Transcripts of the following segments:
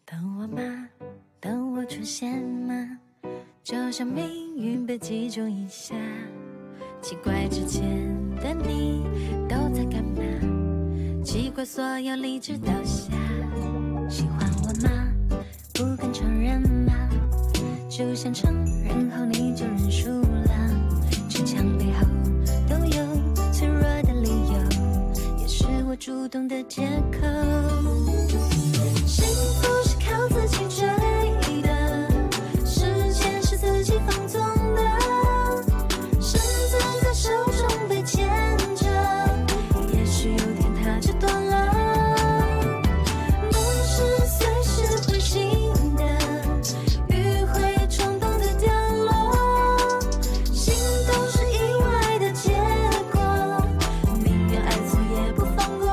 等我吗？等我出现吗？就像命运被击中一下，奇怪之前的你都在干嘛？奇怪所有理智倒下，喜欢我吗？不敢承认吗？就想承认后你就认输了，逞强背后都有脆弱的理由，也是我主动的借口。幸福是靠自己追的，时间是自己放纵的，绳子在手中被牵着，也许有天它就断了。梦是随时会醒的，迂回冲动的掉落，心动是意外的结果，宁愿爱错也不放过。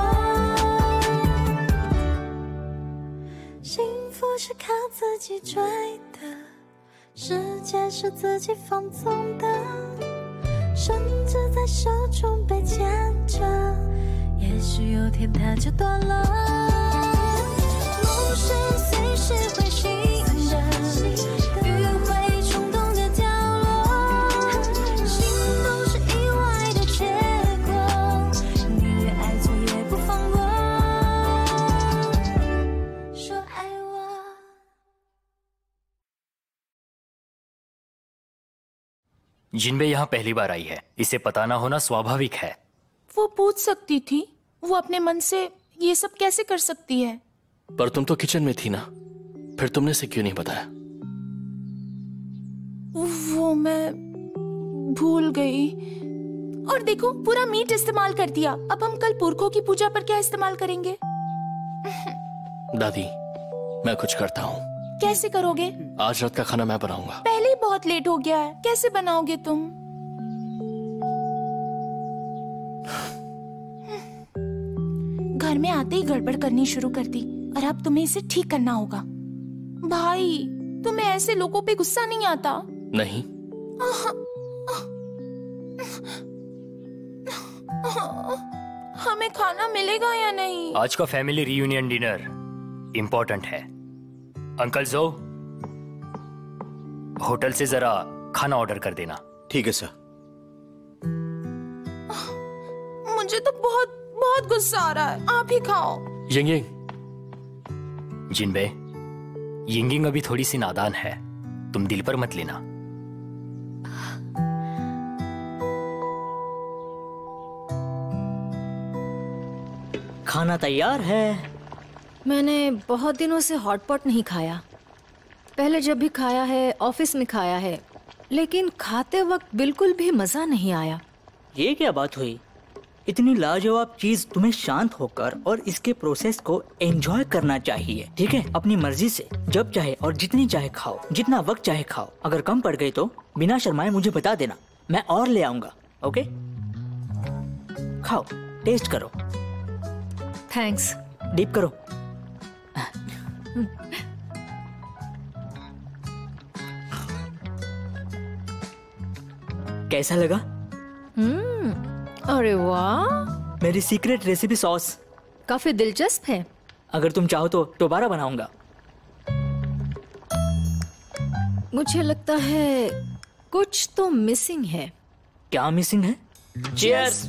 幸福是靠自己追的，世界是自己放纵的，绳子在手中被牵着，也许有天它就断了。梦是随时会醒的，迂回冲动的掉落，心动是意外的结果，宁愿爱错也不放过。说爱我。जिनबे यहाँ पहली बार आई है, इसे पता ना होना स्वाभाविक है। वो पूछ सकती थी, वो अपने मन से ये सब कैसे कर सकती है? पर तुम तो किचन में थी ना, फिर तुमने से क्यों नहीं बताया? वो मैं भूल गई। और देखो, पूरा मीट इस्तेमाल कर दिया। अब हम कल पुरखों की पूजा पर क्या इस्तेमाल करेंगे? दादी, मैं कुछ करता हूँ। कैसे करोगे? आज रात का खाना मैं बनाऊंगा। पहले ही बहुत लेट हो गया है, कैसे बनाओगे तुम? घर में आते ही गड़बड़ करनी शुरू कर दी, और अब तुम्हें इसे ठीक करना होगा। भाई, तुम्हें ऐसे लोगों पे गुस्सा नहीं आता? नहीं। हमें खाना मिलेगा या नहीं? आज का फैमिली रियूनियन डिनर इम्पोर्टेंट है। अंकल जो, होटल से जरा खाना ऑर्डर कर देना। ठीक है सर। मुझे तो बहुत बहुत गुस्सा आ रहा है, आप ही खाओ। यिंग, जिनबे, यिंगिंग अभी थोड़ी सी नादान है, तुम दिल पर मत लेना। खाना तैयार है। मैंने बहुत दिनों से हॉटपॉट नहीं खाया। पहले जब भी खाया है ऑफिस में खाया है, लेकिन खाते वक्त बिल्कुल भी मजा नहीं आया। ये क्या बात हुई? इतनी लाजवाब चीज तुम्हें शांत होकर और इसके प्रोसेस को एंजॉय करना चाहिए, ठीक है? अपनी मर्जी से जब चाहे और जितनी चाहे खाओ, जितना वक्त चाहे खाओ। अगर कम पड़ गई तो बिना शर्माए मुझे बता देना, मैं और ले आऊंगा। ओके? खाओ, टेस्ट करो। थैंक्स। डीप करो। कैसा लगा? अरे वाह, मेरी सीक्रेट रेसिपी सॉस काफी दिलचस्प है। अगर तुम चाहो तो दोबारा बनाऊंगा। मुझे लगता है कुछ तो मिसिंग है। क्या मिसिंग है? चीयर्स।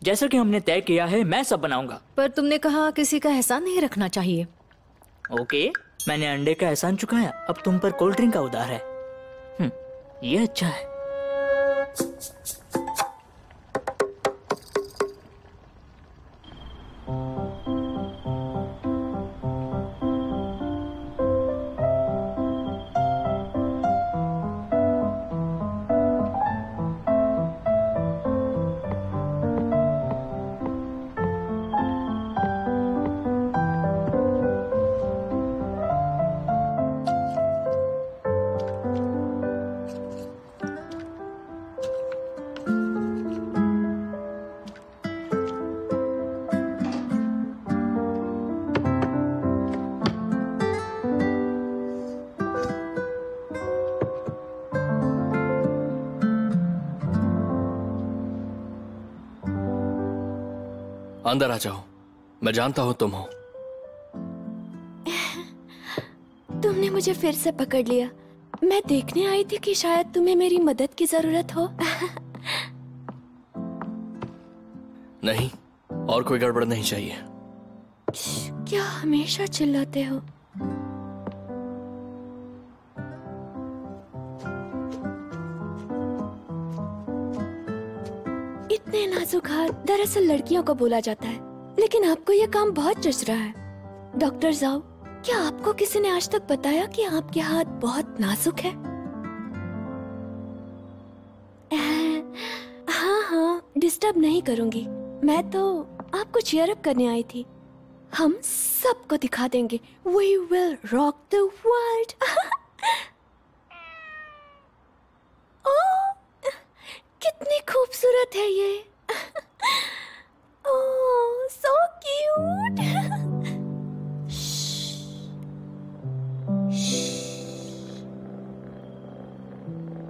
जैसा कि हमने तय किया है, मैं सब बनाऊंगा। पर तुमने कहा किसी का एहसान नहीं रखना चाहिए। ओके, मैंने अंडे का एहसान चुकाया, अब तुम पर कोल्ड ड्रिंक का उधार है। ये अच्छा है। अंदर आ जाओ, मैं जानता हूं तुम हो। तुमने मुझे फिर से पकड़ लिया। मैं देखने आई थी कि शायद तुम्हें मेरी मदद की जरूरत हो। नहीं, और कोई गड़बड़ नहीं चाहिए। क्या हमेशा चिल्लाते हो? इतने नाजुक हाथ दरअसल लड़कियों को बोला जाता है, लेकिन आपको यह काम बहुत जच रहा है। डॉक्टर जाओ, क्या आपको किसी ने आज तक बताया कि आपके हाथ बहुत नाजुक है? हाँ हाँ, डिस्टर्ब नहीं करूंगी। मैं तो आपको चीयर अप करने आई थी। हम सबको दिखा देंगे। We will rock the world. ओह, कितनी खूबसूरत है ये। ओह, so cute.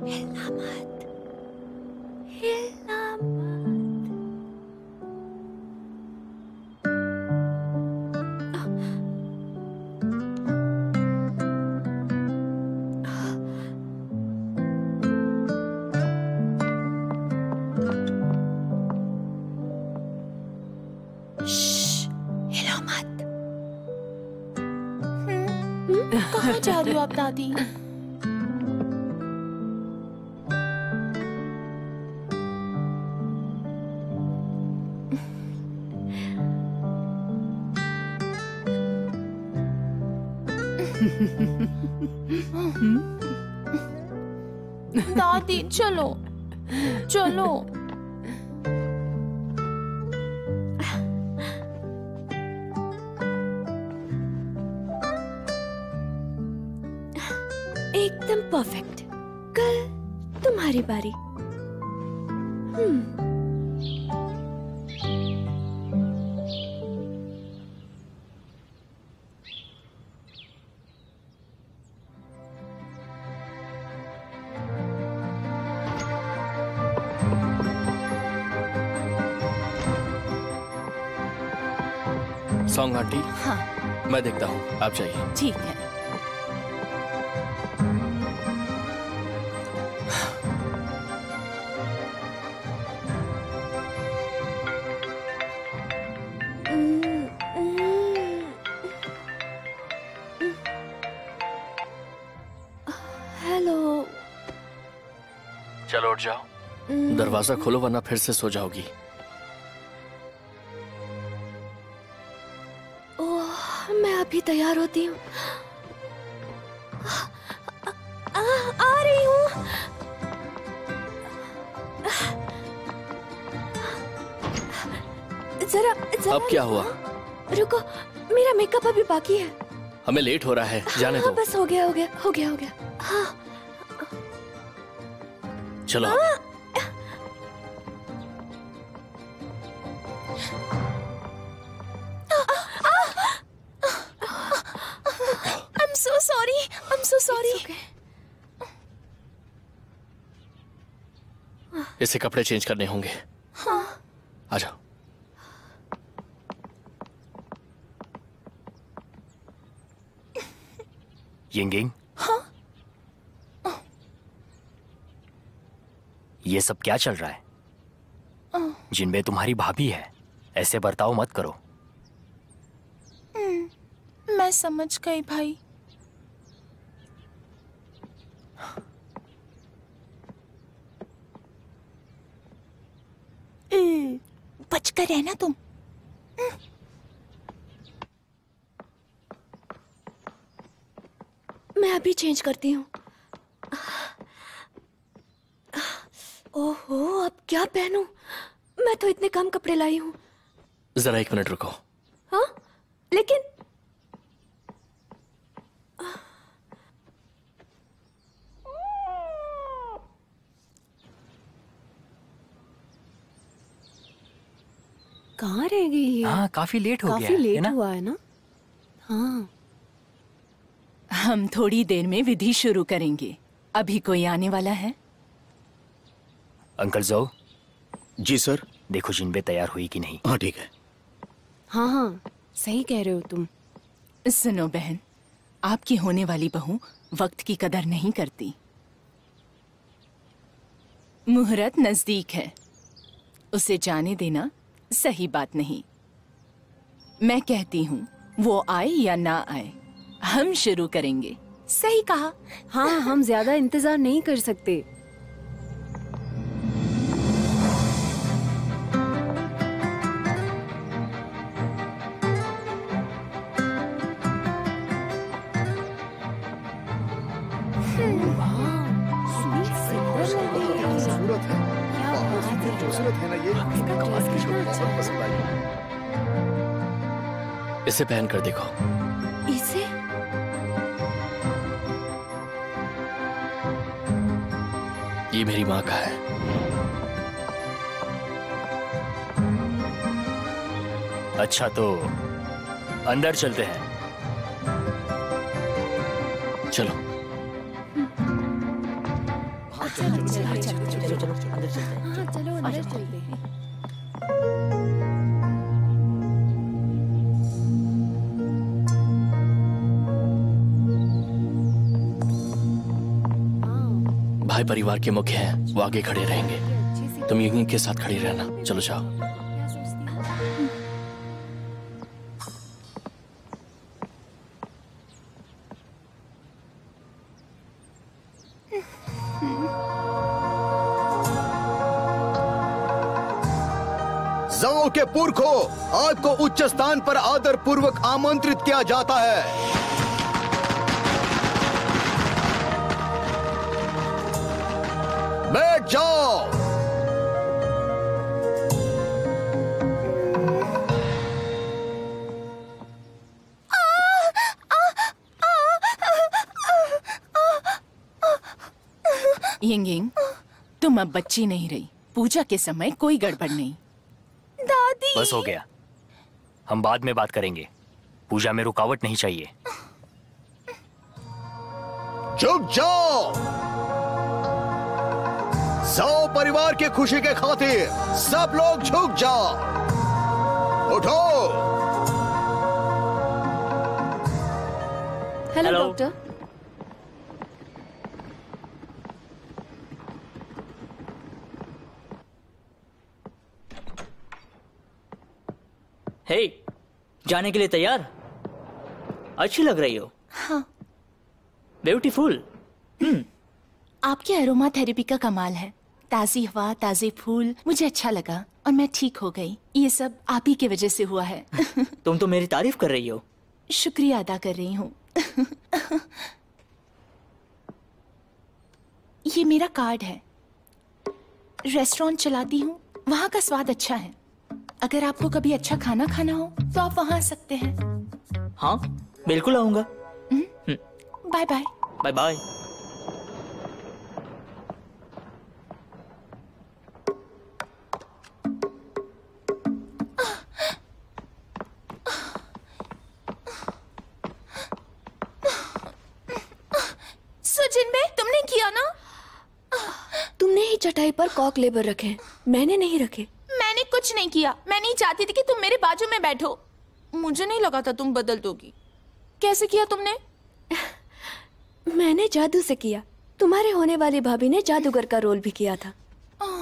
हिलना मत, हिलना मत। हिलो मत। कहाँ जा रही हो आप दादी? दादी चलो चलो। एकदम परफेक्ट। कल तुम्हारी बारी। सॉन्ग आंटी, हाँ मैं देखता हूँ, आप जाइए। ठीक है। हेलो। चलो उठ जाओ, दरवाजा खोलो वरना फिर से सो जाओगी। ओह, मैं अभी तैयार होती हूँ। आ रही हूँ। जरा जरा अब क्या हुआ? रुको, मेरा मेकअप अभी बाकी है। हमें लेट हो रहा है, जाने हाँ, दो। बस हो गया हो गया हो गया हो गया। हाँ चलो। I'm so sorry. I'm so sorry. इसे कपड़े चेंज करने होंगे। हाँ। आ जाओ। यिंगिंग, ये सब क्या चल रहा है? जिनबे तुम्हारी भाभी है, ऐसे बर्ताव मत करो। मैं समझ गई भाई। बचकर रहना तुम। मैं अभी चेंज करती हूँ। ओहो, अब क्या पहनूं? मैं तो इतने कम कपड़े लाई हूँ। जरा एक मिनट रुको। हाँ, लेकिन कहाँ रह गई है? हाँ, काफी लेट हो गया काफी है लेट ना? हुआ है ना? हाँ। हम थोड़ी देर में विधि शुरू करेंगे। अभी कोई आने वाला है? अंकल जो, जी सर। देखो जिनबे तैयार हुई कि नहीं। हाँ ठीक है। हाँ हाँ, सही कह रहे हो तुम। सुनो बहन, आपकी होने वाली बहू वक्त की कदर नहीं करती। मुहूर्त नजदीक है, उसे जाने देना सही बात नहीं। मैं कहती हूँ वो आए या ना आए, हम शुरू करेंगे। सही कहा। हाँ, हम ज्यादा इंतजार नहीं कर सकते। खूबसूरत है, खूबसूरत है ना ये। बहुत पसंद आई। इसे पहन कर देखो। इसे? ये मेरी माँ का है। अच्छा तो अंदर चलते हैं। चलो। चलो अंदर चलते हैं। भाई परिवार के मुख्य हैं, वो आगे खड़े रहेंगे। तुम यंगिंग के साथ खड़ी रहना। चलो जाओ। ज़ाओ के पुरखों, आपको उच्च स्थान पर आदर पूर्वक आमंत्रित किया जाता है। बैठ जाओ। यंगिंग, तुम अब बच्ची नहीं रही। पूजा के समय कोई गड़बड़ नहीं। दादी। बस हो गया, हम बाद में बात करेंगे। पूजा में रुकावट नहीं चाहिए। झुक जाओ। ज़ाओ परिवार की खुशी के खातिर सब लोग झुक जाओ। उठो। Hello hello. डॉक्टर। हे, जाने के लिए तैयार? अच्छी लग रही हो। हाँ। ब्यूटीफुल। आपके अरोमा थेरेपी का कमाल है। ताजी हवा, ताजे फूल, मुझे अच्छा लगा और मैं ठीक हो गई। ये सब आप ही की वजह से हुआ है। तुम तो मेरी तारीफ कर रही हो। शुक्रिया अदा कर रही हूँ। ये मेरा कार्ड है। रेस्टोरेंट चलाती हूँ, वहाँ का स्वाद अच्छा है। अगर आपको कभी अच्छा खाना खाना हो तो आप वहाँ आ सकते हैं। हाँ, बिल्कुल आऊंगा। Bye bye. Bye bye. Sujin, तुमने किया ना? तुमने ही चटाई पर कॉक लेबर रखे, मैंने नहीं रखे। मैंने कुछ नहीं किया। मैं नहीं चाहती थी कि तुम मेरे बाजू में बैठो। मुझे नहीं लगा था तुम बदल दोगी। कैसे किया तुमने? मैंने जादू से किया। तुम्हारे होने वाली भाभी ने जादूगर का रोल भी किया था।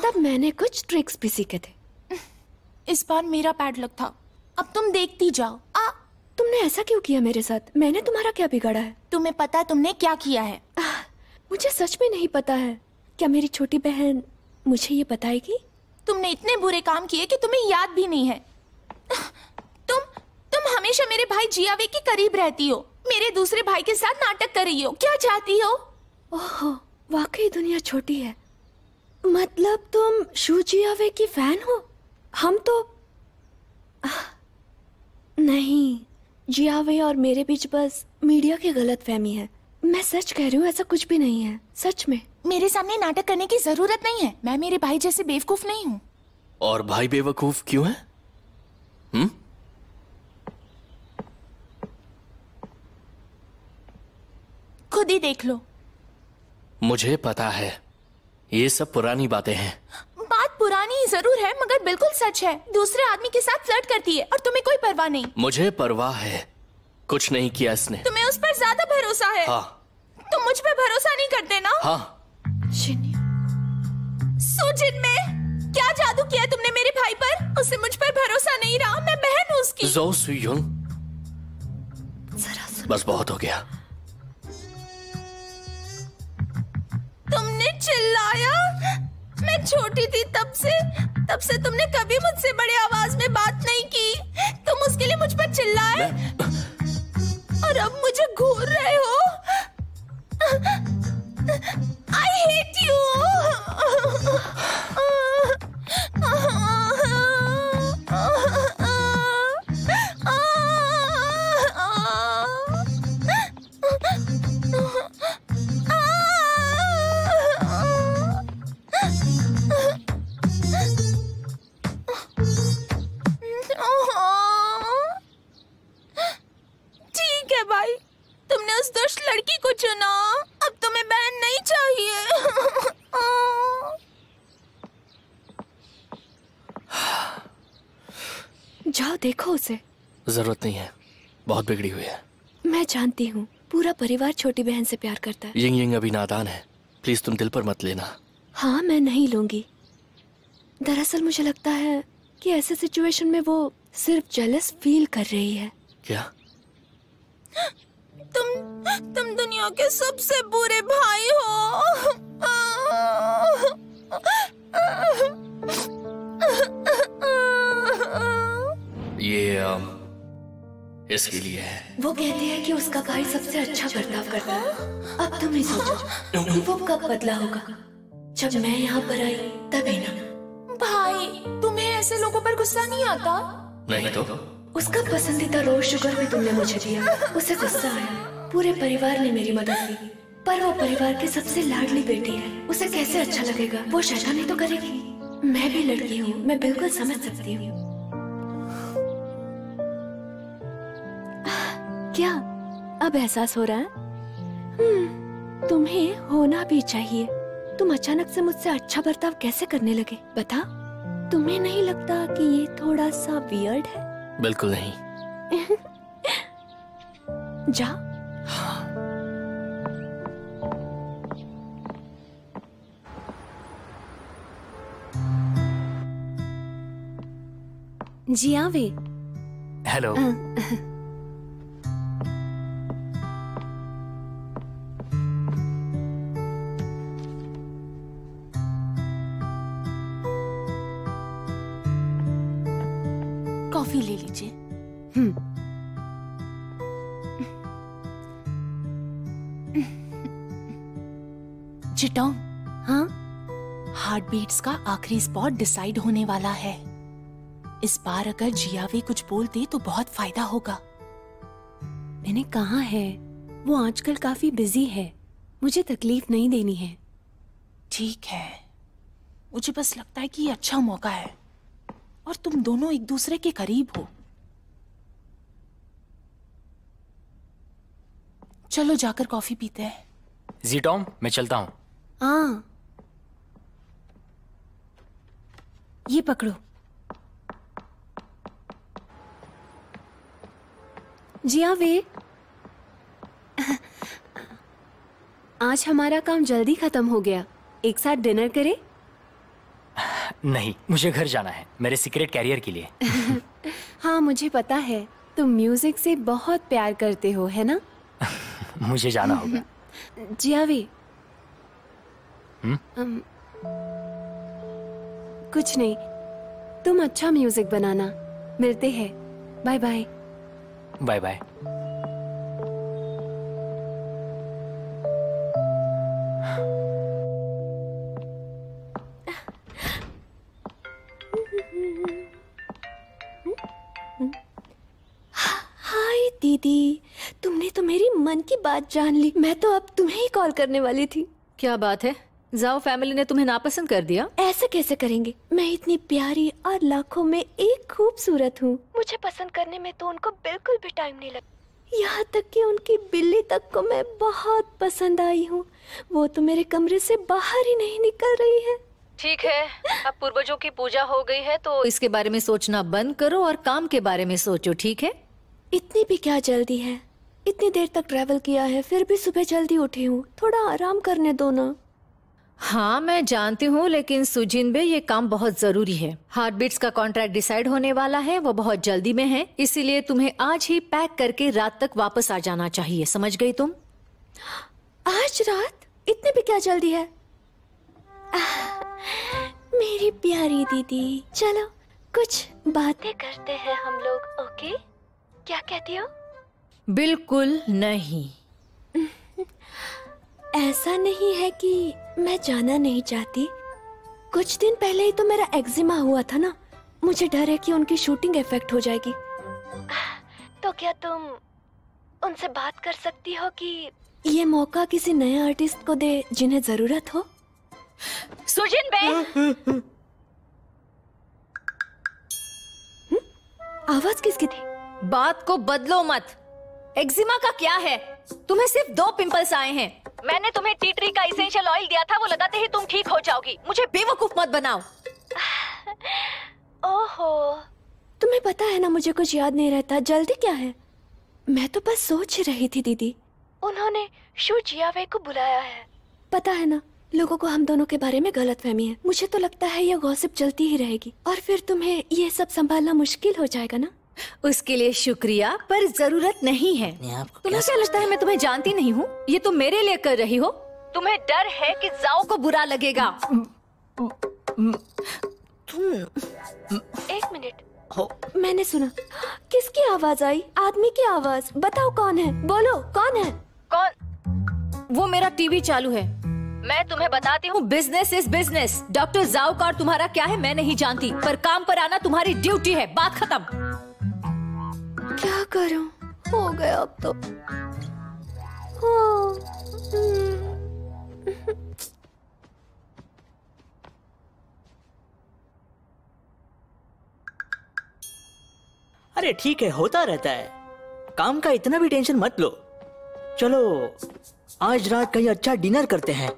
तब मैंने कुछ ट्रिक्स भी सीखे थे। इस बार मेरा पैड लक था। अब तुम देखती जाओ। तुमने ऐसा क्यों किया मेरे साथ? मैंने तुम्हारा क्या बिगाड़ा है? तुम्हें पता तुमने क्या किया है? मुझे सच में नहीं पता है। क्या मेरी छोटी बहन मुझे ये बताएगी? तुमने इतने बुरे काम किए कि तुम्हें याद भी नहीं है। तुम हमेशा मेरे भाई जियावे के करीब रहती हो, मेरे दूसरे भाई के साथ नाटक कर रही हो। क्या चाहती हो? ओहो, वाकई दुनिया छोटी है। मतलब तुम शू जियावे की फैन हो? हम तो नहीं, जियावे और मेरे बीच बस मीडिया की गलतफहमी है। मैं सच कह रही हूँ, ऐसा कुछ भी नहीं है, सच में। मेरे सामने नाटक करने की जरूरत नहीं है। मैं मेरे भाई जैसे बेवकूफ नहीं हूँ। और भाई बेवकूफ क्यों है? खुद ही देख लो। मुझे पता है, ये सब पुरानी बातें हैं। बात पुरानी जरूर है मगर बिल्कुल सच है। दूसरे आदमी के साथ फ्लर्ट करती है और तुम्हें कोई परवाह नहीं। मुझे परवाह है, कुछ नहीं किया इसने। तुम्हें उस पर ज्यादा भरोसा है। हाँ। तुम मुझ पे भरोसा नहीं करते ना? हाँ। सुजिन में क्या जादू किया तुमने मेरे भाई पर? उसे मुझ पर भरोसा नहीं रहा। मैं बहन हूँ उसकी। ज़ो सुयोंग, बस बहुत हो गया। तुमने चिल्लाया। मैं छोटी थी तब से तुमने कभी मुझसे बड़े आवाज में बात नहीं की। तुम उसके लिए मुझ पर चिल्लाए और अब मुझे घूर रहे हो। I hate you. ठीक है भाई, तुमने उस दुष्ट लड़की को चुना। अब तुम्हें बहन नहीं चाहिए। जाओ देखो उसे। जरूरत नहीं है, बहुत बिगड़ी हुई है। मैं जानती हूँ, पूरा परिवार छोटी बहन से प्यार करता है। यिंग यिंग अभी नादान है, प्लीज तुम दिल पर मत लेना। हाँ, मैं नहीं लूंगी। दरअसल मुझे लगता है कि ऐसे सिचुएशन में वो सिर्फ जेलस फील कर रही है। क्या? तुम दुनिया के सबसे बुरे भाई हो। ये इसके लिए है। वो कहते हैं कि उसका भाई सबसे अच्छा बर्ताव करता है। अब तुम ही सोचो वो कब बदला होगा। जब मैं यहाँ पर आई तभी ना। भाई, तुम्हें ऐसे लोगों पर गुस्सा नहीं आता? नहीं तो? उसका पसंदीदा रोज शुगर भी तुमने मुझे दिया। उसे गुस्सा आया। पूरे परिवार ने मेरी मदद की, पर वो परिवार की सबसे लाडली बेटी है। उसे कैसे अच्छा लगेगा? वो शैतानी तो करेगी। मैं भी लड़की हूँ, मैं बिल्कुल समझ सकती हूँ। क्या अब एहसास हो रहा है? तुम्हें होना भी चाहिए। तुम अचानक से मुझसे अच्छा बर्ताव कैसे करने लगे? बता, तुम्हें नहीं लगता कि ये थोड़ा सा वियर्ड है? बिल्कुल नहीं। जा। जियावे। हेलो। कॉफी ले लीजिए। चिटोंग, हाँ? हार्ट बीट्स का आखिरी स्पॉट डिसाइड होने वाला है। इस बार अगर जियावे कुछ बोल दे तो बहुत फायदा होगा। मैंने कहा है, वो आजकल काफी बिजी है। मुझे तकलीफ नहीं देनी है। ठीक है, मुझे बस लगता है कि ये अच्छा मौका है और तुम दोनों एक दूसरे के करीब हो। चलो जाकर कॉफी पीते हैं। जीटॉम, मैं चलता हूँ। हाँ, ये पकड़ो। जियावे, आज हमारा काम जल्दी खत्म हो गया। एक साथ डिनर करें? नहीं, मुझे घर जाना है, मेरे सीक्रेट कैरियर के लिए। हाँ, मुझे पता है। तुम म्यूजिक से बहुत प्यार करते हो, है ना? मुझे जाना होगा। जियावे, कुछ नहीं, तुम अच्छा म्यूजिक बनाना। मिलते हैं। Bye bye. Bye bye. Hi दीदी, तुमने तो मेरी मन की बात जान ली। मैं तो अब तुम्हें ही कॉल करने वाली थी। क्या बात है? जाओ फैमिली ने तुम्हें नापसंद कर दिया? ऐसे कैसे करेंगे? मैं इतनी प्यारी और लाखों में एक खूबसूरत हूँ। मुझे पसंद करने में तो उनको बिल्कुल भी टाइम नहीं लगता। यहाँ तक कि उनकी बिल्ली तक को मैं बहुत पसंद आई हूँ। वो तो मेरे कमरे से बाहर ही नहीं निकल रही है। ठीक है, अब पूर्वजों की पूजा हो गई है तो इसके बारे में सोचना बंद करो और काम के बारे में सोचो, ठीक है? इतनी भी क्या जल्दी है? इतनी देर तक ट्रैवल किया है, फिर भी सुबह जल्दी उठी हूँ। थोड़ा आराम करने दो ना। हाँ मैं जानती हूँ, लेकिन सुजिनबे ये काम बहुत जरूरी है। हार्ट बीट्स का कॉन्ट्रैक्ट डिसाइड होने वाला है, वो बहुत जल्दी में है, इसीलिए तुम्हें आज ही पैक करके रात तक वापस आ जाना चाहिए, समझ गई तुम? आज रात? इतनी भी क्या जल्दी है? मेरी प्यारी दीदी, चलो कुछ बातें करते हैं हम लोग, ओके? क्या कहती हो? बिल्कुल नहीं। ऐसा नहीं है कि मैं जाना नहीं चाहती। कुछ दिन पहले ही तो मेरा एक्जिमा हुआ था ना, मुझे डर है कि उनकी शूटिंग इफेक्ट हो जाएगी। तो क्या तुम उनसे बात कर सकती हो कि ये मौका किसी नए आर्टिस्ट को दे जिन्हें जरूरत हो? सुजिनबे! आवाज किसकी थी? बात को बदलो मत। एक्जिमा का क्या है? तुम्हें सिर्फ 2 पिंपल्स आए हैं। मैंने तुम्हें टी ट्री का एसेंशियल ऑयल दिया था, वो लगाते ही तुम ठीक हो जाओगी। मुझे बेवकूफ मत बनाओ। ओहो, तुम्हें पता है ना मुझे कुछ याद नहीं रहता। जल्दी क्या है? मैं तो बस सोच रही थी दीदी, उन्होंने शू जियावे को बुलाया है। पता है ना, लोगों को हम दोनों के बारे में गलतफहमी है। मुझे तो लगता है ये गॉसिप चलती ही रहेगी और फिर तुम्हें ये सब संभालना मुश्किल हो जाएगा ना। उसके लिए शुक्रिया, पर जरूरत नहीं है। तुम्हें क्या लगता है मैं तुम्हें जानती नहीं हूँ? ये तुम मेरे लिए कर रही हो। तुम्हें डर है कि जाओ को बुरा लगेगा। एक मिनट, मैंने सुना। किसकी आवाज आई? आदमी की आवाज। बताओ कौन है, बोलो कौन है? कौन? वो मेरा टीवी चालू है। मैं तुम्हें बताती हूँ, बिजनेस इज बिजनेस। डॉक्टर जाओ का तुम्हारा क्या है मैं नहीं जानती, पर काम पर आना तुम्हारी ड्यूटी है। बात खत्म। क्या करूं? हो गया अब तो। अरे ठीक है, होता रहता है। काम का इतना भी टेंशन मत लो। चलो आज रात कहीं अच्छा डिनर करते हैं।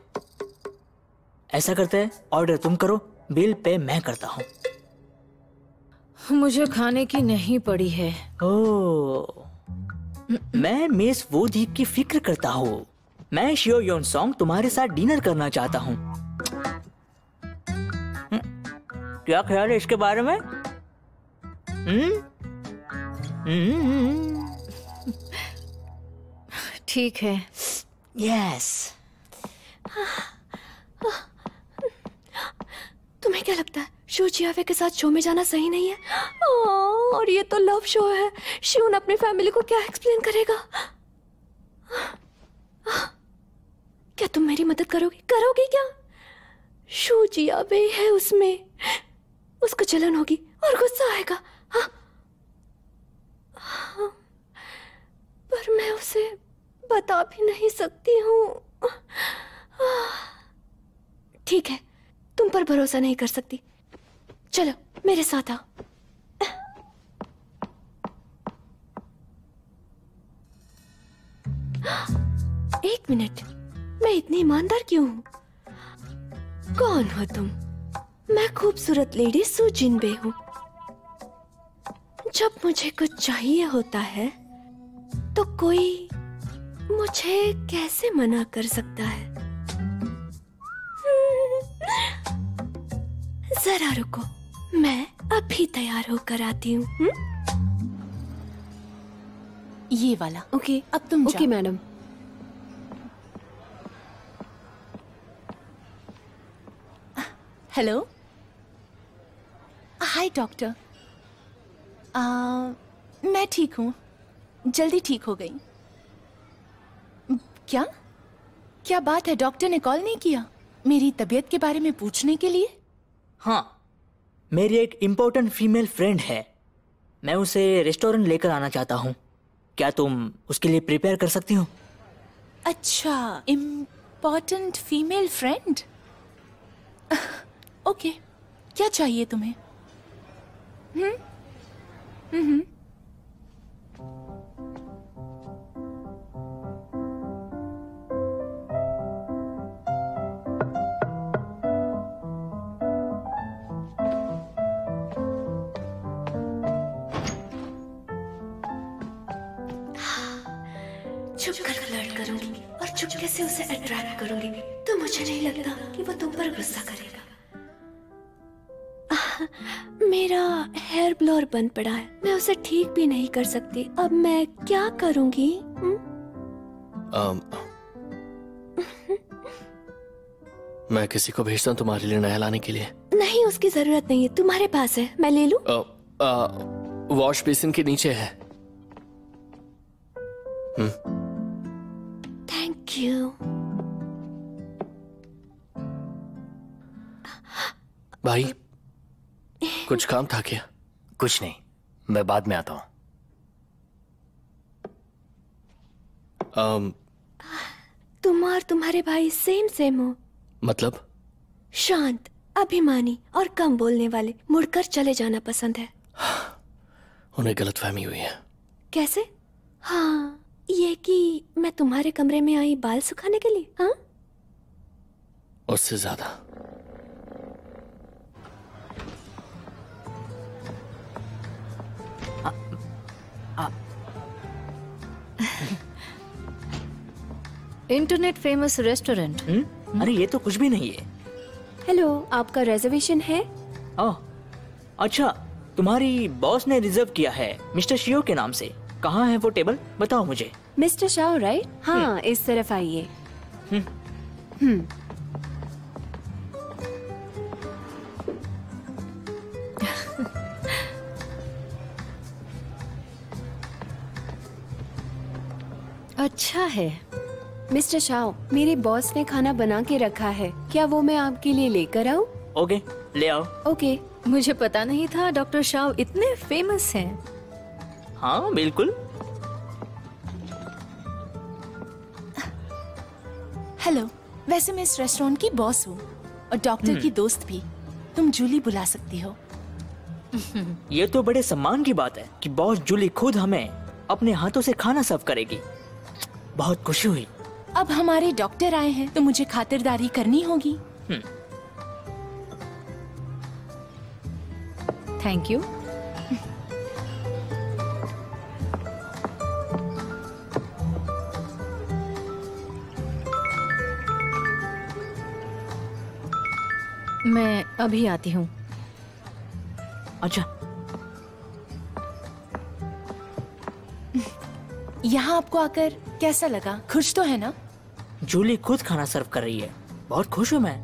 ऐसा करते हैं, ऑर्डर तुम करो, बिल पे मैं करता हूँ। मुझे खाने की नहीं पड़ी है। ओह, मैं मिस वोधी की फिक्र करता हूँ। मैं शियो योन सॉन्ग तुम्हारे साथ डिनर करना चाहता हूँ। क्या ख्याल है इसके बारे में? ठीक है। यस। तुम्हें क्या लगता है शू जियावे के साथ शो में जाना सही नहीं है? और ये तो लव शो है। शिवन अपनी फैमिली को क्या एक्सप्लेन करेगा? क्या तुम मेरी मदद करोगी? करोगी क्या? शू जियावे है उसमें, उसको जलन होगी और गुस्सा आएगा। पर मैं उसे बता भी नहीं सकती हूँ। ठीक है, तुम पर भरोसा नहीं कर सकती। चलो मेरे साथ आओ। एक मिनट, मैं इतनी ईमानदार क्यों हूँ? कौन हो तुम? मैं खूबसूरत लेडी सू जिनबे हूँ। जब मुझे कुछ चाहिए होता है तो कोई मुझे कैसे मना कर सकता है? जरा रुको, मैं अभी तैयार होकर आती हूँ। ये वाला। ओके, अब तुम ओके मैडम। हेलो, हाय डॉक्टर। मैं ठीक हूँ, जल्दी ठीक हो गई। क्या क्या बात है? डॉक्टर ने कॉल नहीं किया मेरी तबीयत के बारे में पूछने के लिए? हाँ, मेरी एक इम्पोर्टेंट फीमेल फ्रेंड है। मैं उसे रेस्टोरेंट लेकर आना चाहता हूँ। क्या तुम उसके लिए प्रिपेयर कर सकती हो? अच्छा, इम्पोर्टेंट फीमेल फ्रेंड। ओके, क्या चाहिए तुम्हें? छुप कर फ्लर्ट करूंगी और चुपके से उसे अट्रैक्ट करूंगी, तो मुझे नहीं लगता कि वो तुम पर गुस्सा करेगा। मेरा हेयर ब्लोअर बंद पड़ा है, मैं उसे ठीक भी नहीं कर सकती। अब मैं क्या करूंगी? मैं किसी को भेजता हूँ तुम्हारे लिए नया लाने के लिए। नहीं, उसकी जरूरत नहीं है, तुम्हारे पास है, मैं ले लूं? वॉश बेसिन के नीचे है। Thank you. भाई कुछ काम था क्या? कुछ नहीं, मैं बाद में आता हूँ। तुम और तुम्हारे भाई सेम हो। मतलब? शांत, अभिमानी और कम बोलने वाले। मुड़कर चले जाना पसंद है। उन्हें गलतफहमी हुई है। कैसे? हाँ, ये कि मैं तुम्हारे कमरे में आई बाल सुखाने के लिए? हाँ, उससे ज्यादा। Internet famous restaurant. अरे ये तो कुछ भी नहीं है। हेलो, आपका रिजर्वेशन है? ओह, अच्छा, तुम्हारी बॉस ने रिजर्व किया है मिस्टर शियो के नाम से। कहाँ है वो टेबल, बताओ मुझे। Mister Shao, right? हाँ, इस तरफ आइए। अच्छा है। मिस्टर शाओ, मेरे बॉस ने खाना बना के रखा है, क्या वो मैं आपके लिए लेकर आऊं? ओके, ले आओ। ओके। मुझे पता नहीं था डॉक्टर शाओ इतने फेमस हैं। हाँ बिल्कुल। हेलो, वैसे मैं इस रेस्टोरेंट की बॉस हूँ और डॉक्टर की दोस्त भी। तुम जूली बुला सकती हो। ये तो बड़े सम्मान की बात है कि बॉस जूली खुद हमें अपने हाथों से खाना सर्व करेगी। बहुत खुशी हुई। अब हमारे डॉक्टर आए हैं तो मुझे खातिरदारी करनी होगी। Thank you. मैं अभी आती हूँ। अच्छा, यहाँ आपको आकर कैसा लगा? खुश तो है ना? जूली खुद खाना सर्व कर रही है, बहुत खुश हूँ मैं।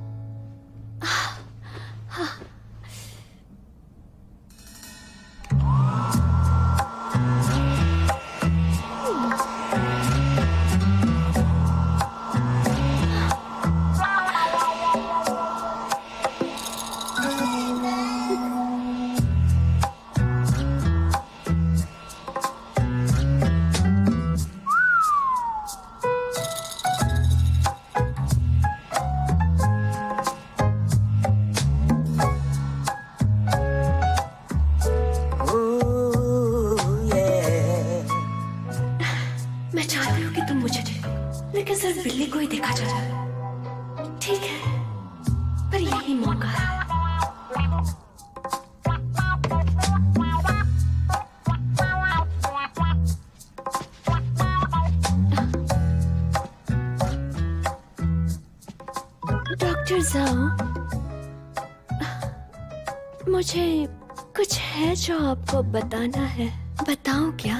मुझे कुछ है जो आपको बताना है, बताऊं क्या?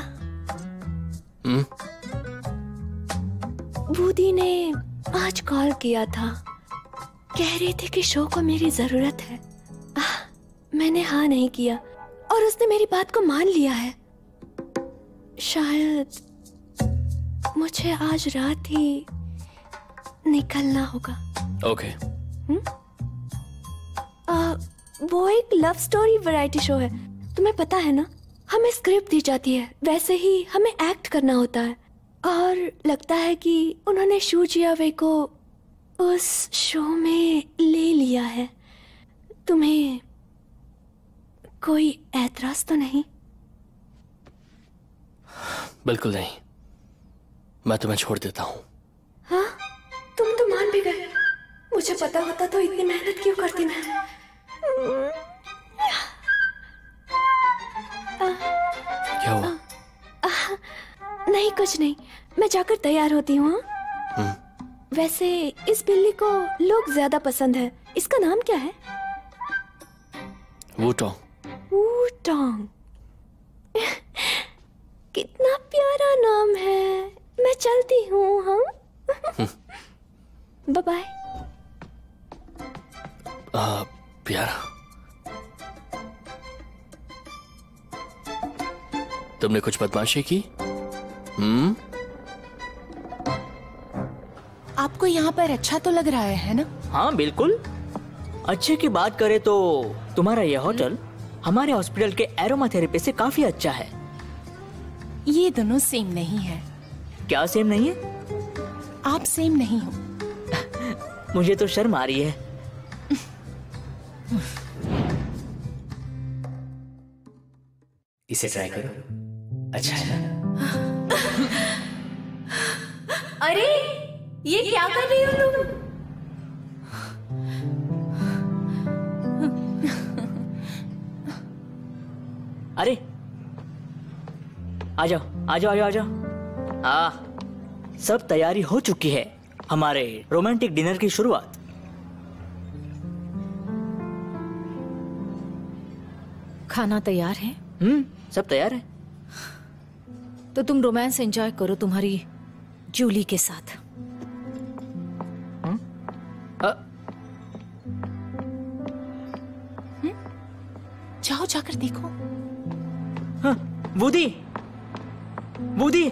बूदी ने आज कॉल किया था, कह रही थी कि शो को मेरी जरूरत है। मैंने हाँ नहीं किया और उसने मेरी बात को मान लिया है। शायद मुझे आज रात ही निकलना होगा। ओके। वो एक लव स्टोरी वैरायटी शो है, तुम्हें पता है ना? हमें स्क्रिप्ट दी जाती है, वैसे ही हमें एक्ट करना होता है। और लगता है कि उन्होंने शू जियावे को उस शो में ले लिया है। तुम्हें कोई ऐतराज तो नहीं? बिल्कुल नहीं, मैं तुम्हें छोड़ देता हूँ। हाँ, तुम तो मान भी गए। मुझे पता होता तो इतनी मेहनत क्यों करती मैं। क्या हुआ? नहीं कुछ नहीं, मैं जाकर तैयार होती हूँ। वैसे इस बिल्ली को लोग ज्यादा पसंद है, इसका नाम क्या है? वूटोंग। वूटोंग, कितना प्यारा नाम है। मैं चलती हूँ। हाँ, बाय बाय। प्यारा, तुमने कुछ बदमाशी की? आपको यहाँ पर अच्छा तो लग रहा है ना? हाँ बिल्कुल। अच्छे की बात करें तो तुम्हारा यह होटल हमारे हॉस्पिटल के एरोमा थेरेपी से काफी अच्छा है। ये दोनों सेम नहीं है। क्या सेम नहीं है? आप सेम नहीं हो। मुझे तो शर्म आ रही है। इसे ट्राई करो, अच्छा है ना? अरे ये क्या कर रही हो तुम? अरे आ जाओ आ जाओ आ जाओ। सब तैयारी हो चुकी है हमारे रोमांटिक डिनर की शुरुआत। खाना तैयार है? सब तैयार है। तो तुम रोमांस एंजॉय करो तुम्हारी जूली के साथ। जाओ जाकर देखो। वूडी, वूडी,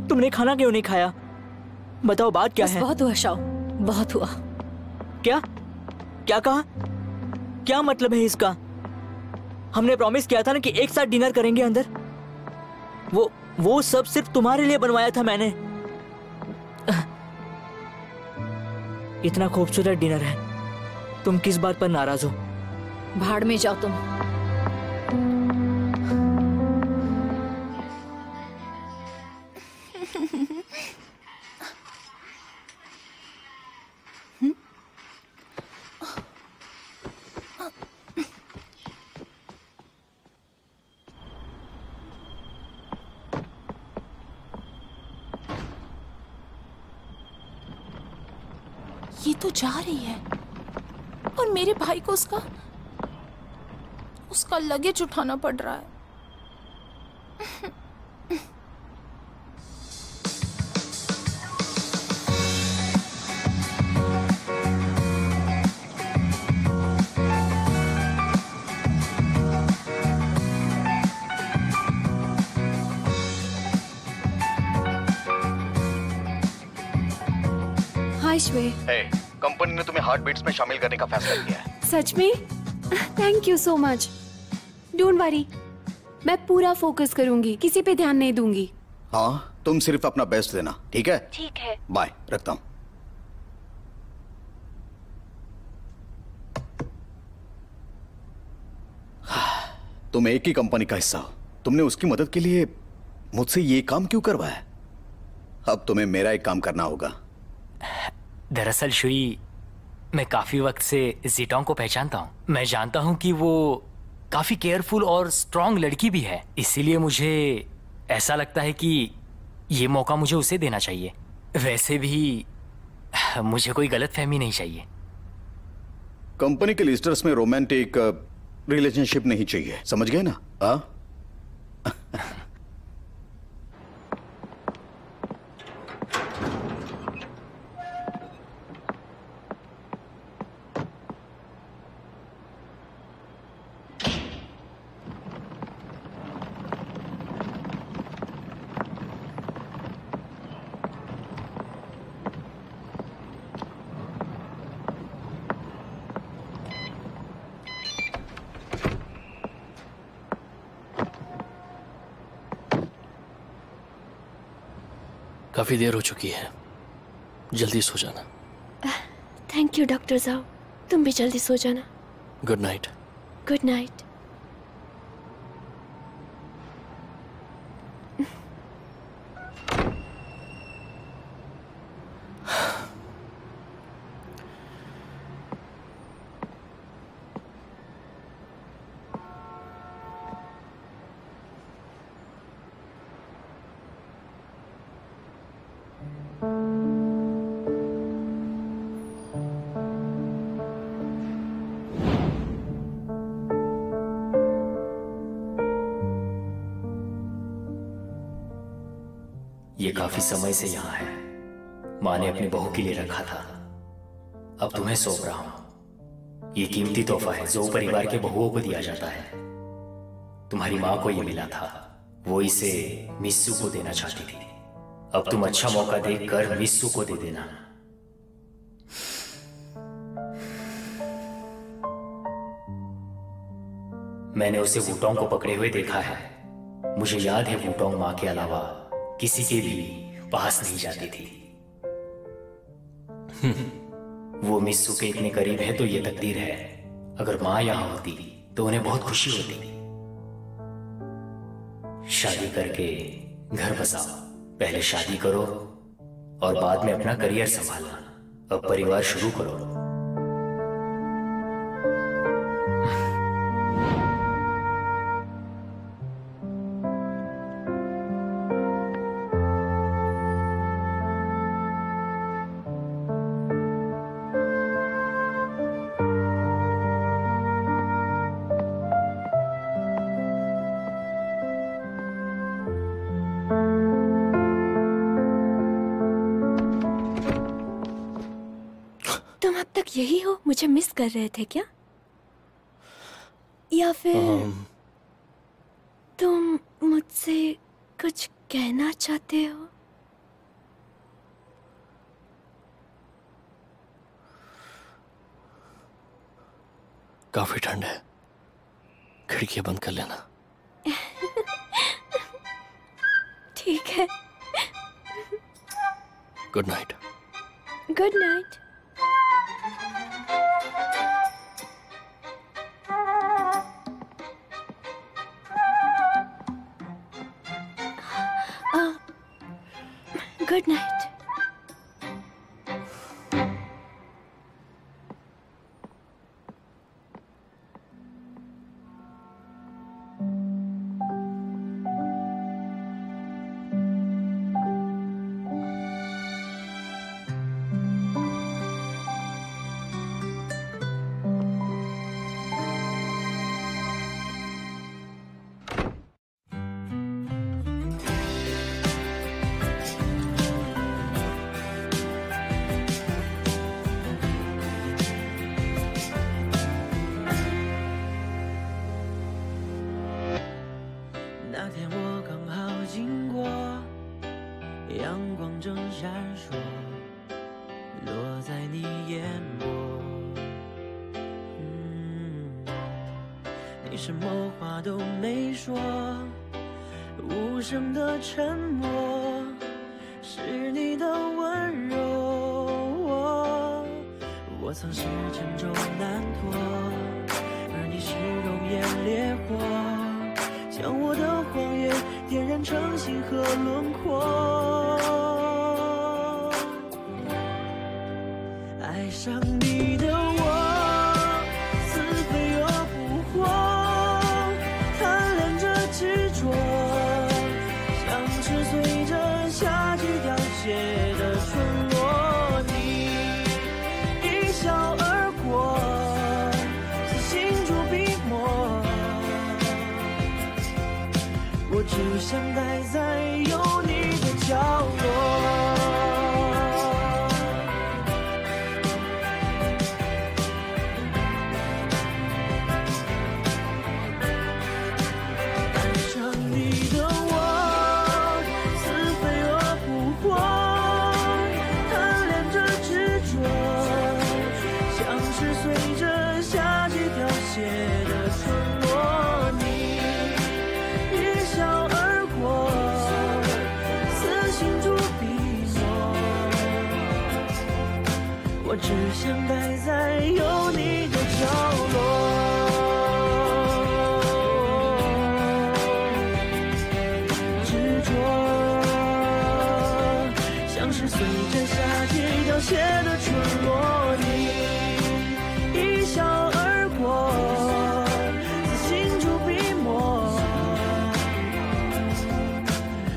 तुमने खाना क्यों नहीं खाया? बताओ बात क्या है? बहुत हुआ शाओ, बहुत हुआ। क्या क्या कहा? क्या मतलब है इसका? हमने प्रॉमिस किया था ना कि एक साथ डिनर करेंगे अंदर। वो सब सिर्फ तुम्हारे लिए बनवाया था मैंने। इतना खूबसूरत डिनर है, तुम किस बात पर नाराज हो? भाड़ में जाओ तुम। ये तो जा रही है और मेरे भाई को उसका लगेज उठाना पड़ रहा है। हाय श्वे। कंपनी ने तुम्हें हार्ट बीट्स में शामिल करने का फैसला किया है। सच में? Thank you so much. Don't worry, मैं पूरा फोकस करूंगी, किसी पे ध्यान नहीं दूंगी। हाँ, तुम सिर्फ अपना बेस्ट देना, ठीक है? ठीक है। बाय, रखता हूँ। तुम एक ही कंपनी का हिस्सा हो, तुमने उसकी मदद के लिए मुझसे ये काम क्यों करवाया? अब तुम्हें मेरा एक काम करना होगा। दरअसल शुई, मैं काफी वक्त से जीटोंग को पहचानता हूँ। मैं जानता हूँ कि वो काफी केयरफुल और स्ट्रांग लड़की भी है, इसीलिए मुझे ऐसा लगता है कि ये मौका मुझे उसे देना चाहिए। वैसे भी मुझे कोई गलतफहमी नहीं चाहिए। कंपनी के लिस्टर्स में रोमांटिक रिलेशनशिप नहीं चाहिए, समझ गए ना? हाँ? काफी देर हो चुकी है, जल्दी सो जाना। थैंक यू डॉक्टर जाओ, तुम भी जल्दी सो जाना। Good night. Good night. ये काफी समय से यहाँ है। माँ ने अपनी बहू के लिए रखा था, अब तुम्हें सौंप रहा हूं। ये कीमती तोहफा है जो परिवार के बहुओं को दिया जाता है। तुम्हारी माँ को ये मिला था, वो इसे मिस्सू को देना चाहती थी। अब तुम अच्छा मौका देखकर मिस्सू को दे देना। मैंने उसे वुटोंग को पकड़े हुए देखा है। मुझे याद है वुटोंग माँ के अलावा किसी के भी पास नहीं जाती थी। वो मिस्सू के इतने करीब है तो ये तकदीर है। अगर माँ यहाँ होती तो उन्हें बहुत खुशी होती। शादी करके घर बसाओ। पहले शादी करो और बाद में अपना करियर संभालना। अब परिवार शुरू करो। यही हो, मुझे मिस कर रहे थे क्या? या फिर तुम मुझसे कुछ कहना चाहते हो? काफी ठंड है, खिड़कियां बंद कर लेना। ठीक है। Good night. Good night. Good night.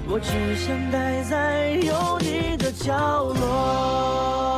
我只想待在有你的角落。